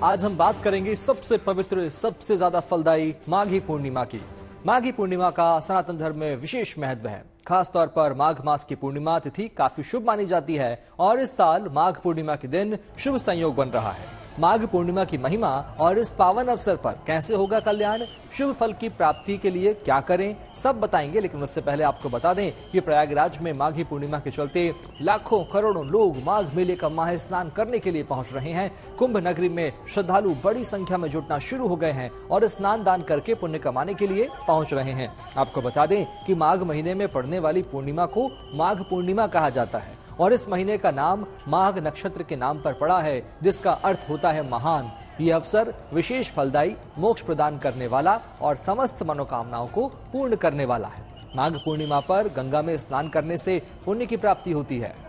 आज हम बात करेंगे सबसे पवित्र, सबसे ज्यादा फलदायी माघी पूर्णिमा की। माघी पूर्णिमा का सनातन धर्म में विशेष महत्व है। खास तौर पर माघ मास की पूर्णिमा तिथि काफी शुभ मानी जाती है और इस साल माघ पूर्णिमा के दिन शुभ संयोग बन रहा है। माघ पूर्णिमा की महिमा और इस पावन अवसर पर कैसे होगा कल्याण, शुभ फल की प्राप्ति के लिए क्या करें, सब बताएंगे। लेकिन उससे पहले आपको बता दें कि प्रयागराज में माघी पूर्णिमा के चलते लाखों करोड़ों लोग माघ मेले का माह स्नान करने के लिए पहुंच रहे हैं। कुंभ नगरी में श्रद्धालु बड़ी संख्या में जुटना शुरू हो गए हैं और स्नान दान करके पुण्य कमाने के लिए पहुंच रहे हैं। आपको बता दें कि माघ महीने में पड़ने वाली पूर्णिमा को माघ पूर्णिमा कहा जाता है और इस महीने का नाम माघ नक्षत्र के नाम पर पड़ा है, जिसका अर्थ होता है महान। ये अवसर विशेष फलदायी, मोक्ष प्रदान करने वाला और समस्त मनोकामनाओं को पूर्ण करने वाला है। माघ पूर्णिमा पर गंगा में स्नान करने से पुण्य की प्राप्ति होती है।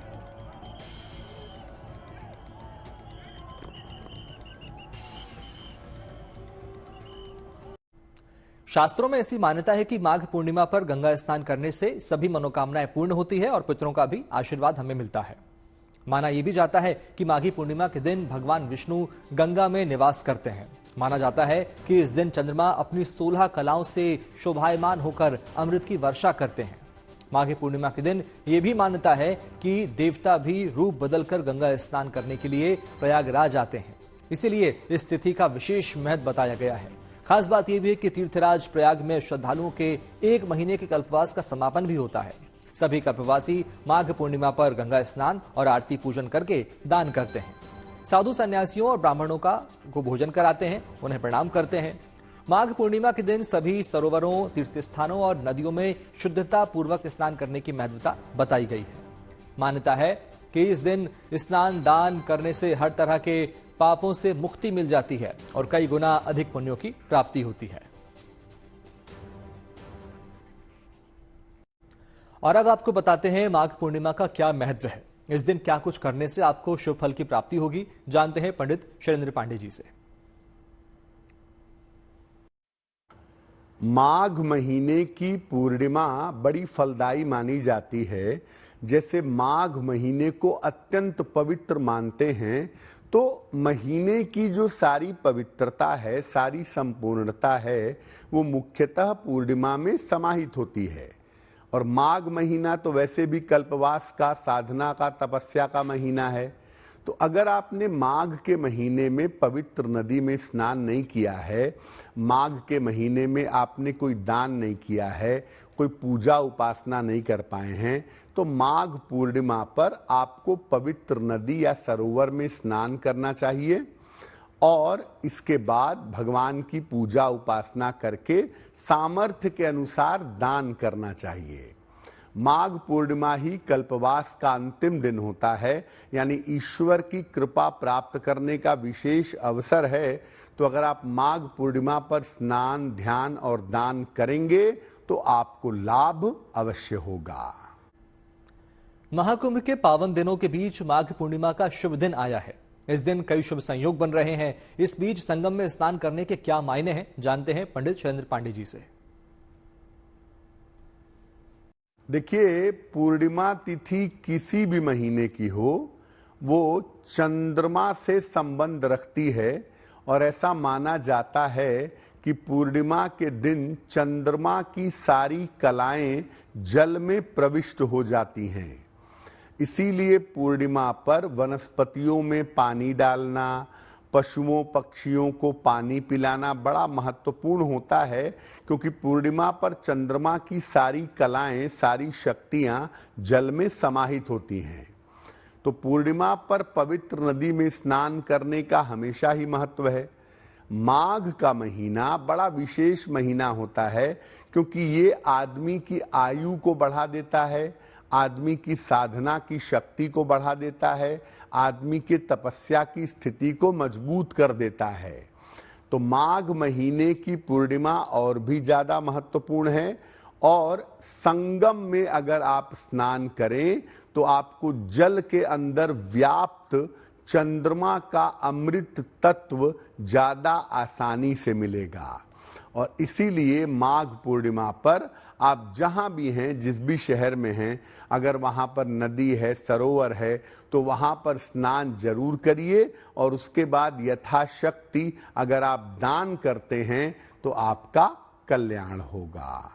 शास्त्रों में ऐसी मान्यता है कि माघ पूर्णिमा पर गंगा स्नान करने से सभी मनोकामनाएं पूर्ण होती है और पितरों का भी आशीर्वाद हमें मिलता है। माना यह भी जाता है कि माघी पूर्णिमा के दिन भगवान विष्णु गंगा में निवास करते हैं। माना जाता है कि इस दिन चंद्रमा अपनी 16 कलाओं से शोभायमान होकर अमृत की वर्षा करते हैं। माघी पूर्णिमा के दिन यह भी मान्यता है कि देवता भी रूप बदलकर गंगा स्नान करने के लिए प्रयागराज आते हैं। इसीलिए इस तिथि का विशेष महत्व बताया गया है। खास बात यह भी है कि तीर्थराज प्रयाग में श्रद्धालुओं के 1 महीने के कल्पवास का समापन भी होता है। सभी कल्पवासी माघ पूर्णिमा पर गंगा स्नान और आरती पूजन करके दान करते हैं। साधु सन्यासियों और ब्राह्मणों को भोजन कराते हैं, उन्हें प्रणाम करते हैं। माघ पूर्णिमा के दिन सभी सरोवरों, तीर्थ स्थानों और नदियों में शुद्धता पूर्वक स्नान करने की महत्वता बताई गई है। मान्यता है कि इस दिन स्नान दान करने से हर तरह के पापों से मुक्ति मिल जाती है और कई गुना अधिक पुण्यों की प्राप्ति होती है। और अब आपको बताते हैं माघ पूर्णिमा का क्या महत्व है। इस दिन क्या कुछ करने से आपको शुभ फल की प्राप्ति होगी, जानते हैं पंडित शैलेंद्र पांडे जी से। माघ महीने की पूर्णिमा बड़ी फलदायी मानी जाती है। जैसे माघ महीने को अत्यंत पवित्र मानते हैं, तो महीने की जो सारी पवित्रता है, सारी संपूर्णता है, वो मुख्यतः पूर्णिमा में समाहित होती है। और माघ महीना तो वैसे भी कल्पवास का, साधना का, तपस्या का महीना है। तो अगर आपने माघ के महीने में पवित्र नदी में स्नान नहीं किया है, माघ के महीने में आपने कोई दान नहीं किया है, कोई पूजा उपासना नहीं कर पाए हैं, तो माघ पूर्णिमा पर आपको पवित्र नदी या सरोवर में स्नान करना चाहिए और इसके बाद भगवान की पूजा उपासना करके सामर्थ्य के अनुसार दान करना चाहिए। माघ पूर्णिमा ही कल्पवास का अंतिम दिन होता है, यानी ईश्वर की कृपा प्राप्त करने का विशेष अवसर है। तो अगर आप माघ पूर्णिमा पर स्नान, ध्यान और दान करेंगे तो आपको लाभ अवश्य होगा। महाकुंभ के पावन दिनों के बीच माघ पूर्णिमा का शुभ दिन आया है। इस दिन कई शुभ संयोग बन रहे हैं। इस बीच संगम में स्नान करने के क्या मायने हैं, जानते हैं पंडित शैलेंद्र पांडे जी से। देखिए, पूर्णिमा तिथि किसी भी महीने की हो, वो चंद्रमा से संबंध रखती है और ऐसा माना जाता है कि पूर्णिमा के दिन चंद्रमा की सारी कलाएं जल में प्रविष्ट हो जाती हैं। इसीलिए पूर्णिमा पर वनस्पतियों में पानी डालना, पशुओं पक्षियों को पानी पिलाना बड़ा महत्वपूर्ण होता है, क्योंकि पूर्णिमा पर चंद्रमा की सारी कलाएं, सारी शक्तियां जल में समाहित होती हैं। तो पूर्णिमा पर पवित्र नदी में स्नान करने का हमेशा ही महत्व है। माघ का महीना बड़ा विशेष महीना होता है, क्योंकि ये आदमी की आयु को बढ़ा देता है, आदमी की साधना की शक्ति को बढ़ा देता है, आदमी के तपस्या की स्थिति को मजबूत कर देता है। तो माघ महीने की पूर्णिमा और भी ज्यादा महत्वपूर्ण है। और संगम में अगर आप स्नान करें तो आपको जल के अंदर व्याप्त चंद्रमा का अमृत तत्व ज्यादा आसानी से मिलेगा। और इसीलिए माघ पूर्णिमा पर आप जहां भी हैं, जिस भी शहर में हैं, अगर वहां पर नदी है, सरोवर है, तो वहां पर स्नान जरूर करिए और उसके बाद यथाशक्ति अगर आप दान करते हैं तो आपका कल्याण होगा।